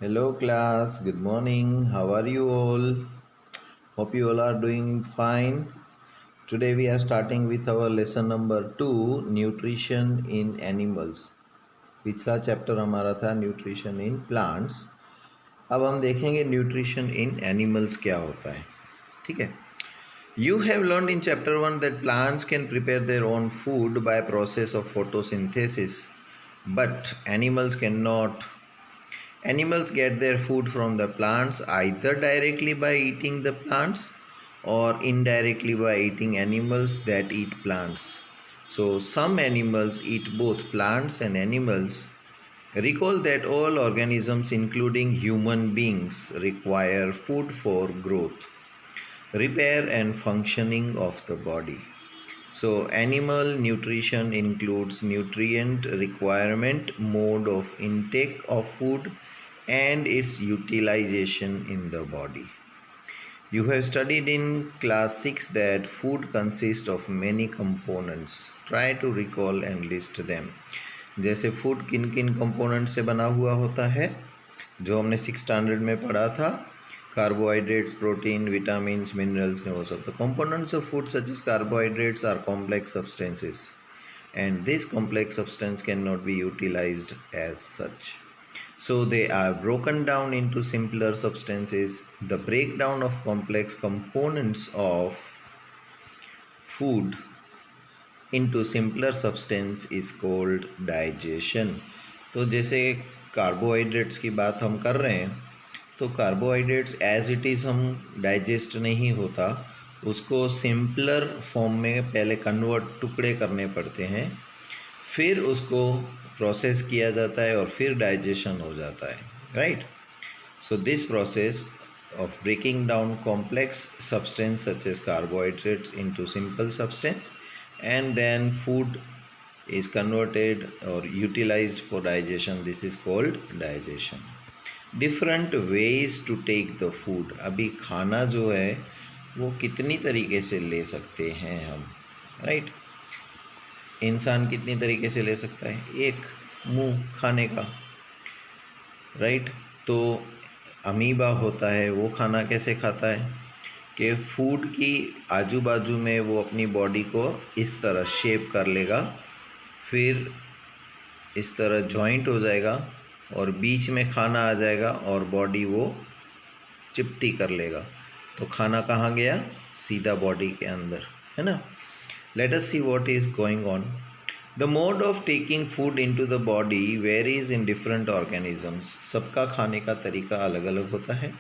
Hello, class. Good morning. How are you all? Hope you all are doing fine. Today, we are starting with our lesson number 2, Nutrition in Animals. पिछला chapter हमारा था nutrition in plants. अब हम देखेंगे nutrition in animals क्या होता है. ठीक है. You have learned in chapter 1 that plants can prepare their own food by process of photosynthesis, but animals cannot. Animals get their food from the plants either directly by eating the plants or indirectly by eating animals that eat plants. So, some animals eat both plants and animals. Recall that all organisms, including human beings, require food for growth, repair, and functioning of the body. So, animal nutrition includes nutrient requirement, mode of intake of food, and its utilization in the body. You have studied in class 6 that food consists of many components. Try to recall and list them. जैसे food किन किन component से बना हुआ होता है जो हमने 6 स्टैंडर्ड में पढ़ा था. Carbohydrates, protein, vitamins, minerals, and all of the components of food such as carbohydrates are complex substances, and this complex substance cannot be utilized as such. So they are broken down into simpler substances. The breakdown of complex components of food into simpler substance is called digestion. तो जैसे carbohydrates की बात हम कर रहे हैं तो carbohydrates as it is हम डाइजेस्ट नहीं होता, उसको सिंपलर फॉर्म में पहले कन्वर्ट टुकड़े करने पड़ते हैं, फिर उसको प्रोसेस किया जाता है और फिर डाइजेशन हो जाता है. Right. So this process of breaking down complex substance such as carbohydrates into simple substance, and then food is converted or utilized for digestion. This is called digestion. Different ways to take the food. अभी खाना जो है वो कितनी तरीके से ले सकते हैं हम. राइट. इंसान कितनी तरीके से ले सकता है? एक मुंह खाने का. राइट. तो अमीबा होता है वो खाना कैसे खाता है कि फूड की आजू बाजू में वो अपनी बॉडी को इस तरह शेप कर लेगा, फिर इस तरह जॉइंट हो जाएगा और बीच में खाना आ जाएगा और बॉडी वो चिपटी कर लेगा. तो खाना कहाँ गया? सीधा बॉडी के अंदर, है ना. Let us see what is going on. The mode of taking food into the body varies in different organisms. सबका खाने का तरीका अलग अलग होता है.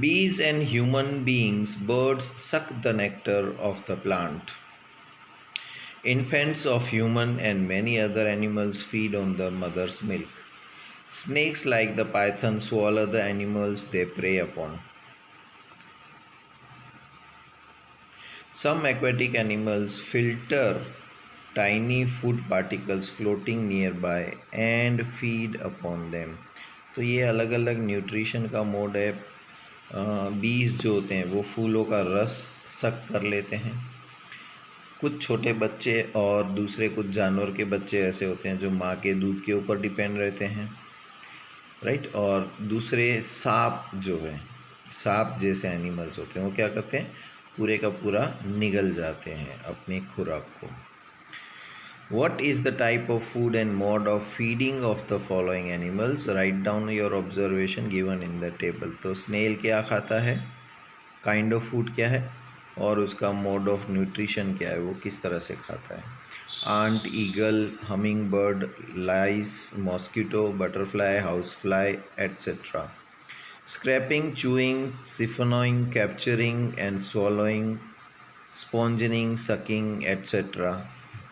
Bees and human beings, birds suck the nectar of the plant. Infants of human and many other animals feed on the mother's milk. Snakes like the python swallow the animals they prey upon. Some aquatic animals filter tiny food particles floating nearby and feed upon them. तो ये अलग अलग nutrition का mode है. बीज जो होते हैं वो फूलों का रस सक कर लेते हैं. कुछ छोटे बच्चे और दूसरे कुछ जानवर के बच्चे ऐसे होते हैं जो माँ के दूध के ऊपर डिपेंड रहते हैं. राइट. और दूसरे सांप जो है, सांप जैसे एनिमल्स होते हैं वो क्या करते हैं? पूरे का पूरा निगल जाते हैं अपनी खुराक को. What is the type of food and mode of feeding of the following animals? Write down your observation given in the table. तो स्नेल क्या खाता है, काइंड ऑफ फूड क्या है और उसका मोड ऑफ न्यूट्रिशन क्या है, वो किस तरह से खाता है. Ant, eagle, hummingbird, lice, mosquito, butterfly, house fly, etcetera. Scraping, chewing, siphoning, capturing and swallowing, sponging, sucking, etcetera.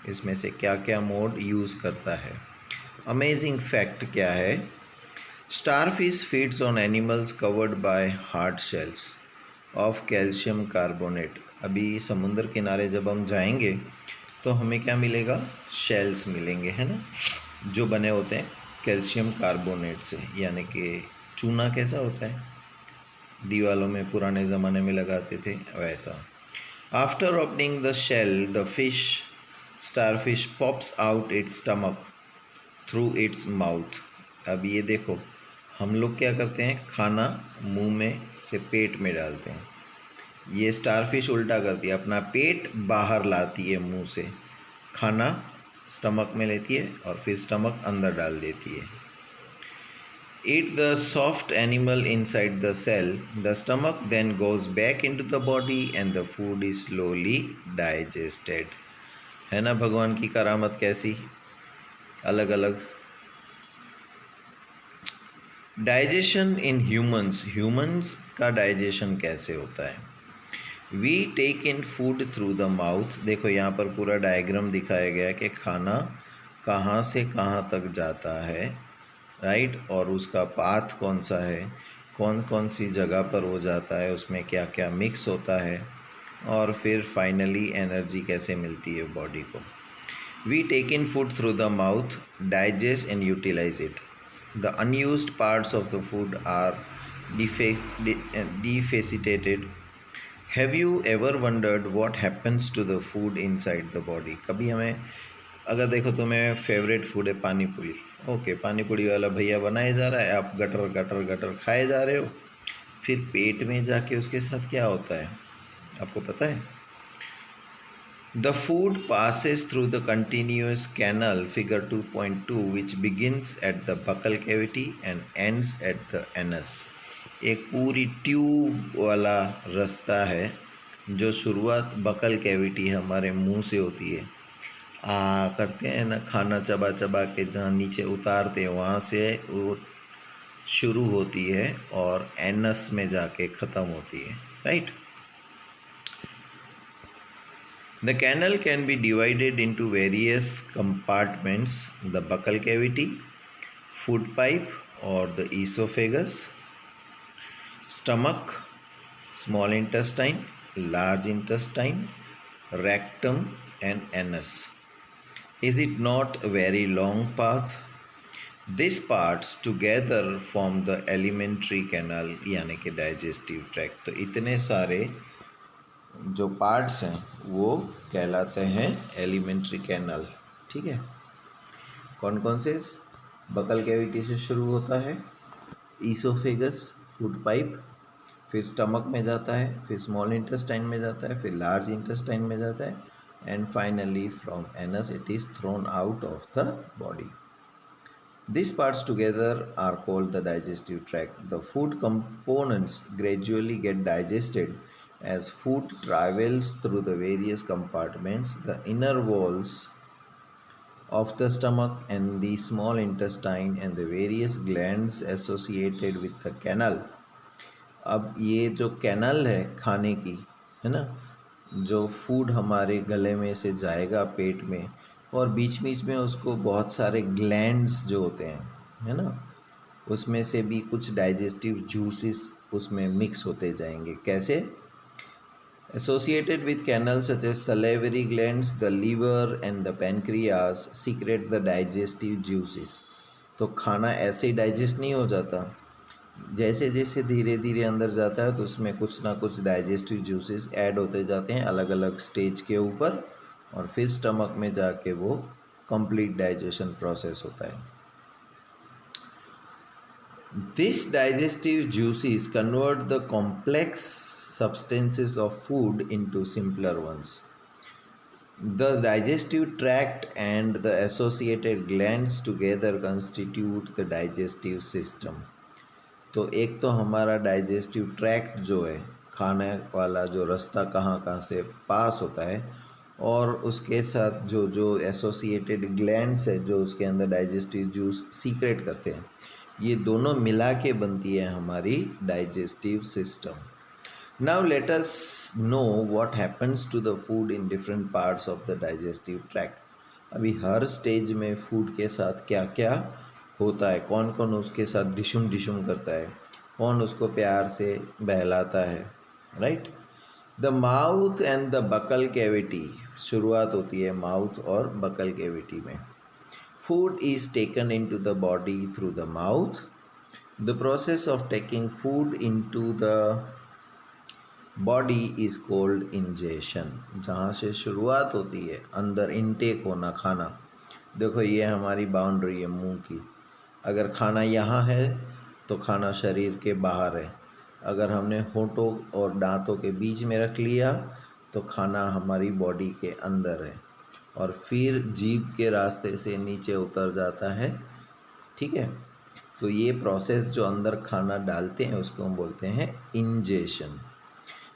इसमें से क्या क्या मोड यूज़ करता है. अमेजिंग फैक्ट क्या है? Starfish feeds on animals covered by hard shells of calcium carbonate. अभी समुद्र किनारे जब हम जाएंगे तो हमें क्या मिलेगा? शेल्स मिलेंगे, है ना, जो बने होते हैं कैल्शियम कार्बोनेट से. यानी कि चूना कैसा होता है, दीवालों में पुराने ज़माने में लगाते थे, वैसा. After opening the shell the fish starfish pops out its stomach through its mouth. अब ये देखो, हम लोग क्या करते हैं, खाना मुंह में से पेट में डालते हैं। ये स्टारफिश उल्टा करती है, अपना पेट बाहर लाती है मुंह से, खाना स्टमक में लेती है और फिर स्टमक अंदर डाल देती है। Eat the soft animal inside the cell. The stomach then goes back into the body and the food is slowly digested. है ना भगवान की करामत कैसी अलग अलग। डाइजेशन इन ह्यूमंस, ह्यूमंस का डाइजेशन कैसे होता है। We take in food through the mouth. देखो यहाँ पर पूरा डायग्राम दिखाया गया है कि खाना कहाँ से कहाँ तक जाता है, राइट, और उसका पाथ कौन सा है, कौन कौन सी जगह पर वो जाता है, उसमें क्या क्या मिक्स होता है, और फिर फाइनली एनर्जी कैसे मिलती है बॉडी को। We take in food through the mouth, digest and utilise it. The unused parts of the food are defecitated. Have you ever wondered what happens to the food inside the body. कभी हमें अगर देखो तुम्हें favourite food है पानी पूरी, okay, पानी पूरी वाला भैया बनाए जा रहा है, आप गटर गटर गटर खाए जा रहे हो, फिर पेट में जाके उसके साथ क्या होता है आपको पता है। The food passes through the continuous canal figure 2.2 which begins at the buccal cavity and ends at the anus. एक पूरी ट्यूब वाला रास्ता है जो शुरुआत बकल कैविटी हमारे मुंह से होती है, करते हैं ना खाना चबा चबा के, जहाँ नीचे उतारते हैं वहाँ से वो शुरू होती है और एनस में जाके ख़त्म होती है, right. The canal can be divided into various compartments, the buccal cavity, food pipe और the oesophagus, stomach, small intestine, large intestine, rectum and anus. Is it not a very long path? These parts together form the alimentary canal यानी कि digestive tract। तो इतने सारे जो parts हैं वो कहलाते हैं एलिमेंट्री कैनल, ठीक है। कौन कौन से, बकल कैविटी से शुरू होता है, ईसोफेगस, फूड पाइप, फिर स्टमक में जाता है, फिर स्मॉल इंटेस्टाइन में जाता है, फिर लार्ज इंटेस्टाइन में जाता है, and finally from anus it is thrown out of the body. These parts together are called the digestive tract. The food components gradually get digested as food travels through the various compartments, the inner walls of the stomach and the small intestine and the various glands associated with the canal. अब ये जो canal है खाने की, है ना, जो food हमारे गले में से जाएगा पेट में, और बीच बीच में उसको बहुत सारे ग्लैंड्स जो होते हैं, है ना, उसमें से भी कुछ डाइजेस्टिव जूसेस उसमें मिक्स होते जाएंगे। कैसे, associated with canals such as salivary glands, the liver and the pancreas secrete the digestive juices। तो खाना ऐसे ही डाइजेस्ट नहीं हो जाता, जैसे जैसे धीरे धीरे अंदर जाता है तो उसमें कुछ ना कुछ डाइजेस्टिव जूसेस ऐड होते जाते हैं अलग अलग स्टेज के ऊपर, और फिर स्टमक में जाके वो कंप्लीट डाइजेशन प्रोसेस होता है। This digestive juices convert the complex substances of food into simpler ones. The digestive tract and the associated glands together constitute the digestive system। तो एक तो हमारा डाइजेस्टिव ट्रैक्ट जो है, खाने वाला जो रास्ता कहाँ कहाँ से पास होता है, और उसके साथ जो जो एसोसिएटेड ग्लैंड्स है जो उसके अंदर डाइजेस्टिव जूस सीक्रेट करते हैं, ये दोनों मिला के बनती है हमारी digestive system. Now let us know what happens to the food in different parts of the digestive tract। अभी हर स्टेज में फूड के साथ क्या क्या होता है, कौन कौन उसके साथ डिशुम डिशुम करता है, कौन उसको प्यार से बहलाता है, right. The mouth and the buccal cavity, शुरुआत होती है माउथ और बकल कैविटी में। Food is taken into the body through the mouth. The process of taking food into the body is cold ingestion. जहाँ से शुरुआत होती है अंदर इनटेक होना खाना, देखो ये हमारी बाउंड्री है मुंह की, अगर खाना यहाँ है तो खाना शरीर के बाहर है। अगर हमने होठों और दांतों के बीच में रख लिया तो खाना हमारी बॉडी के अंदर है और फिर जीभ के रास्ते से नीचे उतर जाता है। ठीक है, तो ये प्रोसेस जो अंदर खाना डालते हैं उसको हम बोलते हैं ingestion.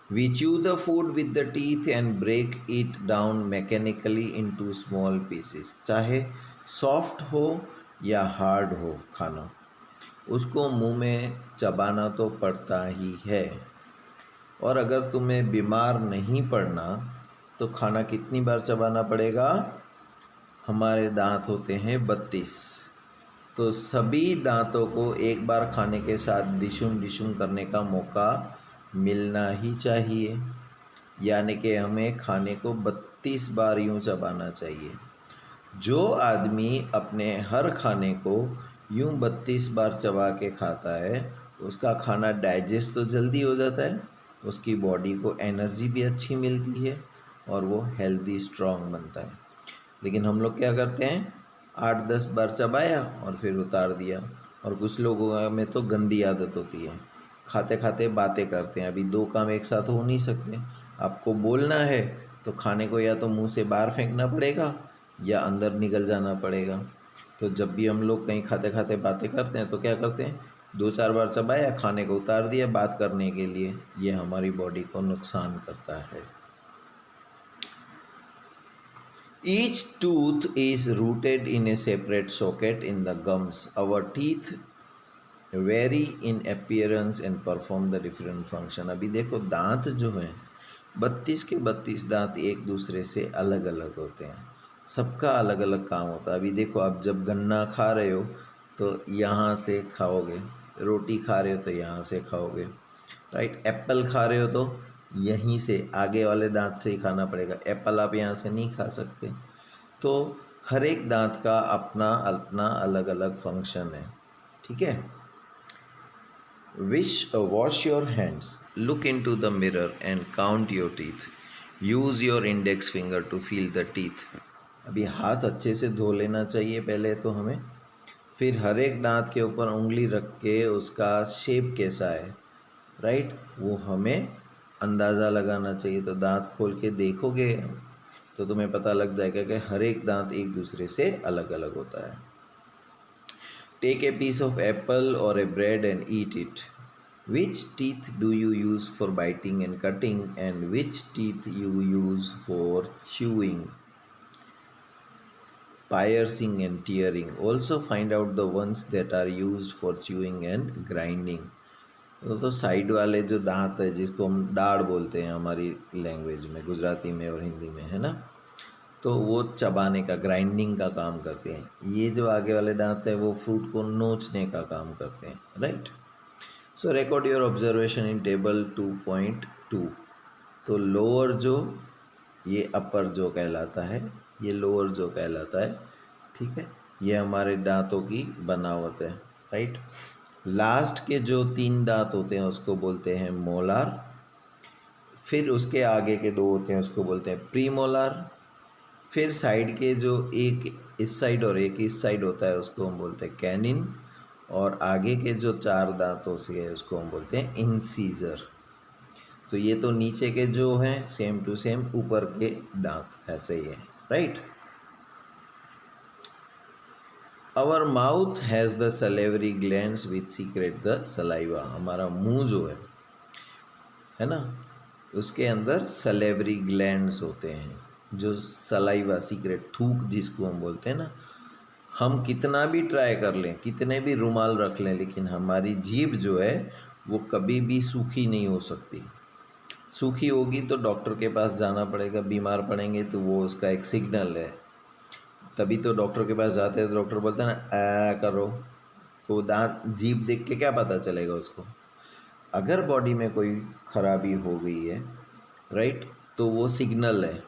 We chew the food with the teeth and break it down mechanically into small pieces। चाहे सॉफ्ट हो या हार्ड हो खाना, उसको मुंह में चबाना तो पड़ता ही है। और अगर तुम्हें बीमार नहीं पड़ना तो खाना कितनी बार चबाना पड़ेगा? हमारे दांत होते हैं 32, तो सभी दांतों को एक बार खाने के साथ डिशुम डिशुम करने का मौका मिलना ही चाहिए। यानी कि हमें खाने को 32 बार यूं चबाना चाहिए। जो आदमी अपने हर खाने को यूं 32 बार चबा के खाता है उसका खाना डाइजेस्ट तो जल्दी हो जाता है, उसकी बॉडी को एनर्जी भी अच्छी मिलती है और वो हेल्दी स्ट्रांग बनता है। लेकिन हम लोग क्या करते हैं, 8-10 बार चबाया और फिर उतार दिया। और कुछ लोगों में तो गंदी आदत होती है, खाते खाते बातें करते हैं। अभी दो काम एक साथ हो नहीं सकते। आपको बोलना है तो खाने को या तो मुंह से बाहर फेंकना पड़ेगा या अंदर निकल जाना पड़ेगा। तो जब भी हम लोग कहीं खाते खाते बातें करते हैं तो क्या करते हैं, 2-4 बार चबाया, खाने को उतार दिया बात करने के लिए। ये हमारी बॉडी को नुकसान करता है। Each tooth is rooted in a separate socket in the gums. Our teeth vary in appearance and perform the different function। अभी देखो दांत जो हैं 32 के 32 दांत एक दूसरे से अलग अलग होते हैं, सबका अलग अलग काम होता है। अभी देखो आप जब गन्ना खा रहे हो तो यहाँ से खाओगे, रोटी खा रहे हो तो यहाँ से खाओगे, राइट। एप्पल खा रहे हो तो यहीं से आगे वाले दांत से ही खाना पड़ेगा, एप्पल आप यहाँ से नहीं खा सकते। तो हर एक दांत का अपना अपना अलग अलग फंक्शन है। ठीक है। Wash your hands, look into the mirror and count your teeth. Use your index finger to feel the teeth। अभी हाथ अच्छे से धो लेना चाहिए पहले तो हमें, फिर हर एक दांत के ऊपर उंगली रख के उसका शेप कैसा है, राइट, वो हमें अंदाज़ा लगाना चाहिए। तो दांत खोल के देखोगे तो तुम्हें पता लग जाएगा कि हर एक दांत एक दूसरे से अलग अलग होता है। Take a piece of apple or a bread and eat it. Which teeth do you use for biting and cutting, and which teeth you use for chewing, piercing and tearing? Also find out the ones that are used for chewing and grinding। तो side वाले जो दांत है जिसको हम दाढ़ बोलते हैं हमारी लैंग्वेज में, गुजराती में और हिंदी में, है ना, तो वो चबाने का, ग्राइंडिंग का काम करते हैं। ये जो आगे वाले दांत है वो फ्रूट को नोचने का काम करते हैं, right. So record your observation in table 2.2। तो लोअर जो, ये अपर जो कहलाता है, ये लोअर जो कहलाता है, ठीक है, ये हमारे दांतों की बनावट है, राइट। लास्ट के जो 3 दांत होते हैं उसको बोलते हैं मोलार, फिर उसके आगे के 2 होते हैं उसको बोलते हैं प्रीमोलार, फिर साइड के जो एक इस साइड और एक इस साइड होता है उसको हम बोलते हैं कैनिन, और आगे के जो 4 दांतों से है उसको हम बोलते हैं इंसीजर। तो ये तो नीचे के जो हैं सेम टू सेम ऊपर के दांत ऐसे ही है, right. Our mouth has the salivary glands which secrete the saliva. हमारा मुंह जो है ना, उसके अंदर सलेवरी ग्लैंड्स होते हैं जो सलाइवा, सीक्रेट, थूक जिसको हम बोलते हैं ना। हम कितना भी ट्राई कर लें, कितने भी रुमाल रख लें, लेकिन हमारी जीभ जो है वो कभी भी सूखी नहीं हो सकती। सूखी होगी तो डॉक्टर के पास जाना पड़ेगा, बीमार पड़ेंगे तो वो उसका एक सिग्नल है, तभी तो डॉक्टर के पास जाते हैं। तो डॉक्टर बोलते हैं ना ऐ करो, तो दांत जीभ देख के क्या पता चलेगा उसको। अगर बॉडी में कोई खराबी हो गई है, राइट, तो वो सिग्नल है,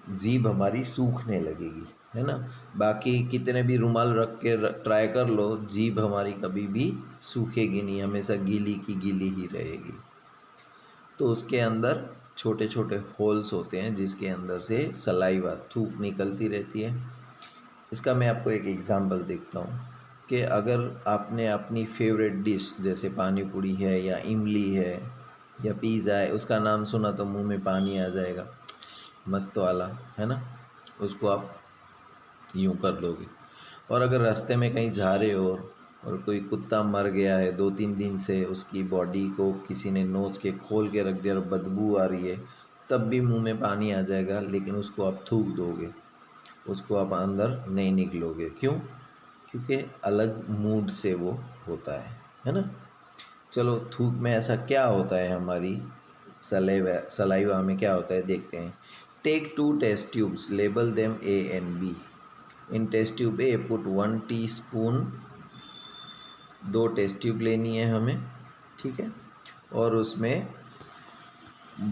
जीभ हमारी सूखने लगेगी, है ना। बाकी कितने भी रुमाल रख के ट्राई कर लो, जीभ हमारी कभी भी सूखेगी नहीं, हमेशा गीली की गीली ही रहेगी। तो उसके अंदर छोटे छोटे होल्स होते हैं जिसके अंदर से सलाइवा, थूक निकलती रहती है। इसका मैं आपको एक एग्जांपल देखता हूँ। कि अगर आपने अपनी फेवरेट डिश जैसे पानी पूरी है या इमली है या पिज़्ज़ा है, उसका नाम सुना तो मुंह में पानी आ जाएगा, मस्त वाला, है ना। उसको आप यूं कर लोगे। और अगर रास्ते में कहीं जा रहे हो और कोई कुत्ता मर गया है, 2-3 दिन से उसकी बॉडी को किसी ने नोच के खोल के रख दिया और बदबू आ रही है, तब भी मुंह में पानी आ जाएगा, लेकिन उसको आप थूक दोगे, उसको आप अंदर नहीं निकलोगे। क्यों? क्योंकि अलग मूड से वो होता है ना। चलो, थूक में ऐसा क्या होता है, हमारी सलाइवा में क्या होता है देखते हैं। Take 2 test tubes, label them A and B. In test tube A put 1 teaspoon, 2 test tube लेनी है हमें, ठीक है। और उसमें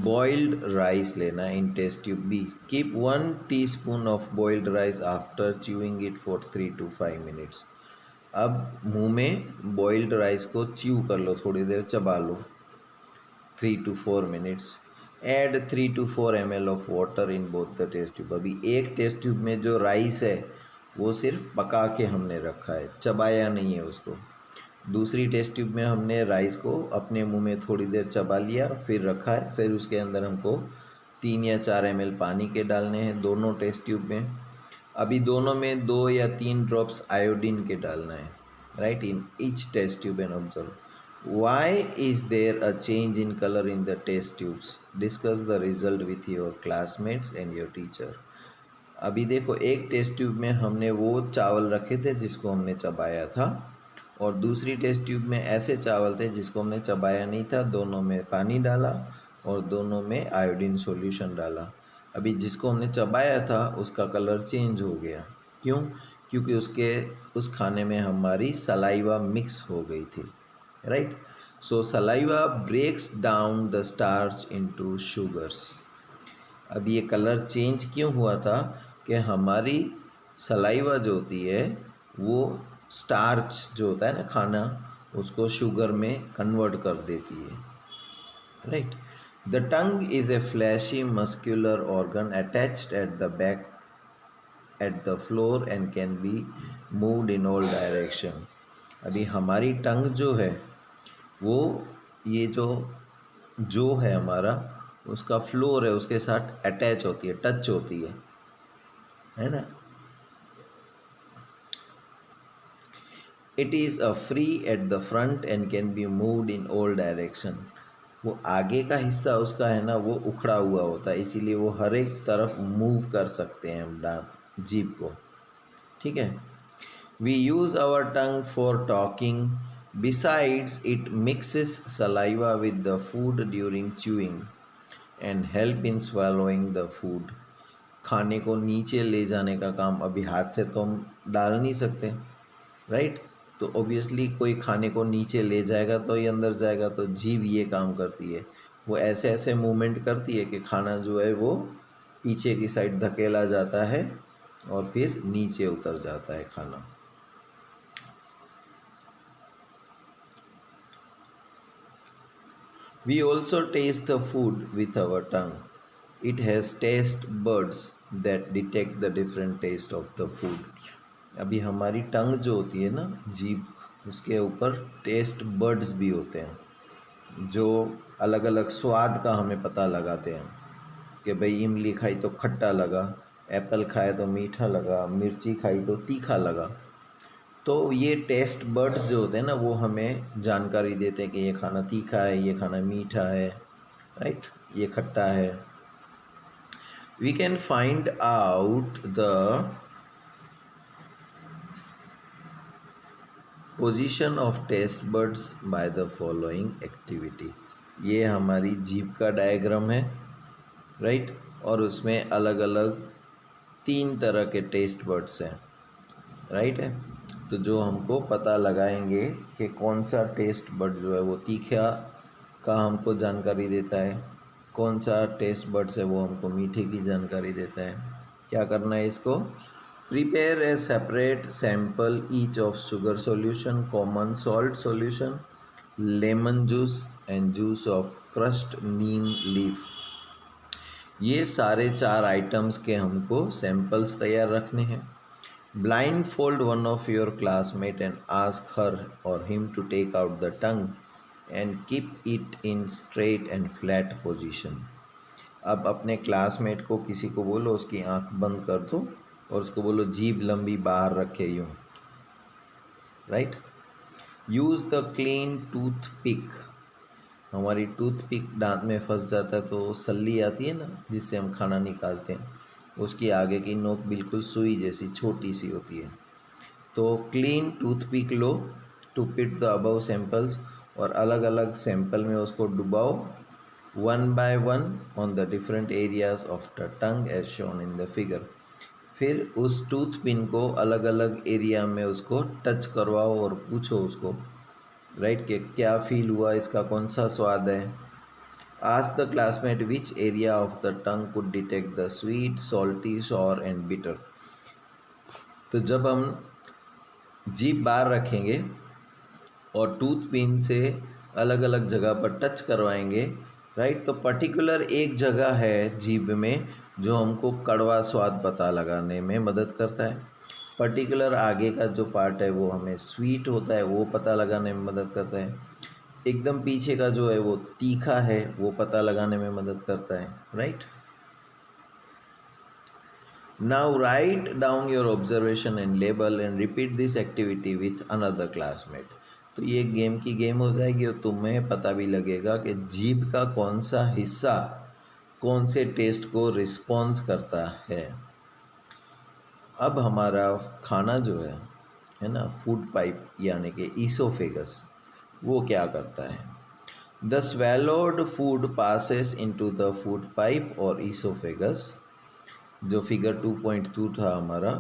बॉइल्ड राइस लेना है in test tube B. Keep 1 teaspoon of boiled rice after chewing it for 3 to 5 minutes. अब मुंह में बॉइल्ड राइस को च्यू कर लो, थोड़ी देर चबा लो, 3 to 4 minutes. Add 3 to 4 ml of water in both the test tube. अभी एक टेस्ट ट्यूब में जो राइस है वो सिर्फ पका के हमने रखा है, चबाया नहीं है उसको। दूसरी टेस्ट ट्यूब में हमने राइस को अपने मुंह में थोड़ी देर चबा लिया, फिर रखा है, फिर उसके अंदर हमको 3 या 4 ml पानी के डालने हैं दोनों टेस्ट ट्यूब में। अभी दोनों में 2 या 3 ड्रॉप्स आयोडीन के डालना है, right, in each test tube and observe why is there a change in colour in the test tubes. Discuss the result with your classmates and your teacher. अभी देखो, एक टेस्ट ट्यूब में हमने वो चावल रखे थे जिसको हमने चबाया था, और दूसरी टेस्ट ट्यूब में ऐसे चावल थे जिसको हमने चबाया नहीं था, दोनों में पानी डाला और दोनों में आयोडीन सॉल्यूशन डाला। अभी जिसको हमने चबाया था उसका कलर चेंज हो गया। क्यों? क्योंकि उसके उस खाने में हमारी सलाइवा मिक्स हो गई थी, right. So saliva breaks down the starch into sugars. अब ये कलर चेंज क्यों हुआ था? कि हमारी सलाइवा जो होती है वो स्टार्च जो होता है ना खाना, उसको शुगर में कन्वर्ट कर देती है, right. The tongue is a fleshy muscular organ attached at the back at the floor and can be moved in all direction. अभी हमारी टंग जो है वो, ये जो है हमारा, उसका फ्लोर है उसके साथ अटैच होती है, टच होती है ना। It is a free at the front end can be moved in all direction. वो आगे का हिस्सा उसका है ना, वो उखड़ा हुआ होता है, इसीलिए वो हर एक तरफ मूव कर सकते हैं हम जीभ को, ठीक है। We use our tongue for talking. Besides it mixes saliva with the food during chewing and help in swallowing the food. खाने को नीचे ले जाने का काम, अभी हाथ से तो हम डाल नहीं सकते, राइट। तो ऑब्वियसली कोई खाने को नीचे ले जाएगा तो ही अंदर जाएगा, तो जीभ ये काम करती है, वो ऐसे ऐसे मूवमेंट करती है कि खाना जो है वो पीछे की साइड धकेला जाता है और फिर नीचे उतर जाता है खाना। We also taste the food with our tongue. It has taste buds that detect the different taste of the food. अभी हमारी टंग जो होती है ना, जीभ, उसके ऊपर टेस्ट बर्ड्स भी होते हैं जो अलग अलग स्वाद का हमें पता लगाते हैं कि भाई इमली खाई तो खट्टा लगा, एप्पल खाए तो मीठा लगा, मिर्ची खाई तो तीखा लगा। तो ये टेस्ट बर्ड्स जो होते हैं ना, वो हमें जानकारी देते हैं कि ये खाना तीखा है, ये खाना मीठा है, राइट, ये खट्टा है। We can find out the position of taste buds by the following activity. ये हमारी जीभ का डायग्राम है, राइट, और उसमें अलग अलग 3 तरह के टेस्ट बर्ड्स हैं, राइट है। तो जो हमको पता लगाएंगे कि कौन सा टेस्ट बर्ड जो है वो तीखा का हमको जानकारी देता है, कौन सा टेस्ट बर्ड्स है वो हमको मीठे की जानकारी देता है। क्या करना है इसको? Prepare a separate sample each of sugar solution, common salt solution, lemon juice and juice of crust Neem leaf. ये सारे 4 आइटम्स के हमको सैंपल्स तैयार रखने हैं। Blindfold one of your classmate and ask her or him to take out the tongue and keep it in straight and flat position. अब अपने classmate को किसी को बोलो उसकी आंख बंद कर दो और उसको बोलो जीभ लंबी बाहर रखे यूं, right. Use the clean toothpick. हमारी टूथ पिक दांत में फंस जाता है तो सल्ली आती है ना जिससे हम खाना निकालते हैं, उसकी आगे की नोक बिल्कुल सुई जैसी छोटी सी होती है। तो क्लीन टूथ पिक लो to pit the above samples और अलग अलग सैंपल में उसको डुबाओ one by one on the different areas of the tongue as shown in the figure. फिर उस टूथ पिन को अलग अलग एरिया में उसको टच करवाओ और पूछो उसको, राइट, कि क्या फील हुआ, इसका कौन सा स्वाद है। Ask the classmate which area of the tongue could detect the sweet, salty, sour and bitter. तो जब हम जीभ बाहर रखेंगे और टूथ पिन से अलग अलग जगह पर टच करवाएंगे, राइट, तो पर्टिकुलर एक जगह है जीभ में जो हमको कड़वा स्वाद पता लगाने में मदद करता है। पर्टिकुलर आगे का जो पार्ट है वो हमें स्वीट होता है वो पता लगाने में मदद करता है। एकदम पीछे का जो है वो तीखा है वो पता लगाने में मदद करता है, right. Now write down your observation and label and repeat this activity with another classmate. तो ये गेम की गेम हो जाएगी और तुम्हें पता भी लगेगा कि जीभ का कौन सा हिस्सा कौन से टेस्ट को रिस्पॉन्स करता है। अब हमारा खाना जो है ना, फूड पाइप यानी कि ईसोफेगस, वो क्या करता है। The swallowed food passes into the food pipe और ईसोफेगस, जो फिगर 2.2 था हमारा।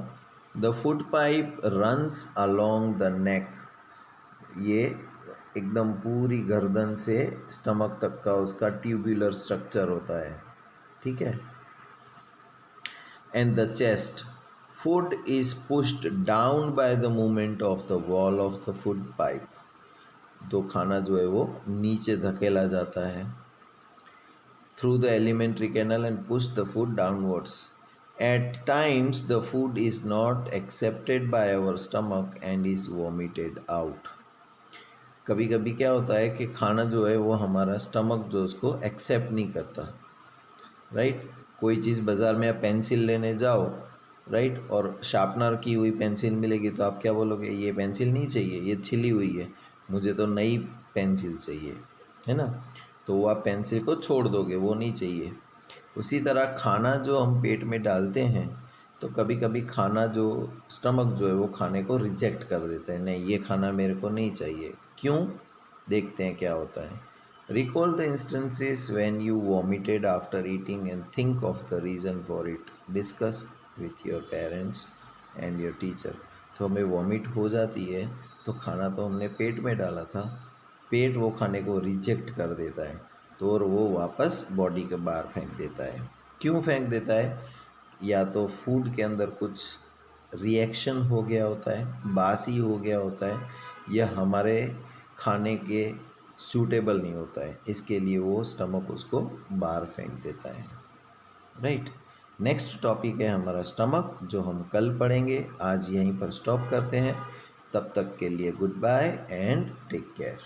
The food pipe runs along the neck, ये एकदम पूरी गर्दन से स्टमक तक का उसका ट्यूबुलर स्ट्रक्चर होता है, ठीक है। And the chest, food is pushed down by the movement of the wall of the food pipe, तो खाना जो है वो नीचे धकेला जाता है through the alimentary canal and push the food downwards. At times the food is not accepted by our stomach and is vomited out. कभी कभी क्या होता है कि खाना जो है वो हमारा स्टमक जो उसको एक्सेप्ट नहीं करता, राइट। कोई चीज़ बाज़ार में आप पेंसिल लेने जाओ, राइट, और शार्पनर की हुई पेंसिल मिलेगी तो आप क्या बोलोगे, ये पेंसिल नहीं चाहिए, ये छिली हुई है, मुझे तो नई पेंसिल चाहिए, है ना। तो वो आप पेंसिल को छोड़ दोगे, वो नहीं चाहिए। उसी तरह खाना जो हम पेट में डालते हैं तो कभी कभी खाना जो स्टमक जो है वो खाने को रिजेक्ट कर देता है, नहीं ये खाना मेरे को नहीं चाहिए। क्यों, देखते हैं क्या होता है। Recall the instances when you vomited after eating and think of the reason for it. Discuss with your parents and your teacher. तो हमें वॉमिट हो जाती है तो खाना तो हमने पेट में डाला था, पेट वो खाने को रिजेक्ट कर देता है तो और वो वापस बॉडी के बाहर फेंक देता है। क्यों फेंक देता है, या तो फूड के अंदर कुछ रिएक्शन हो गया होता है, बासी हो गया होता है, या हमारे खाने के सूटेबल नहीं होता है, इसके लिए वो स्टमक उसको बाहर फेंक देता है, राइट। नेक्स्ट टॉपिक है हमारा स्टमक, जो हम कल पढ़ेंगे। आज यहीं पर स्टॉप करते हैं, तब तक के लिए goodbye and take care.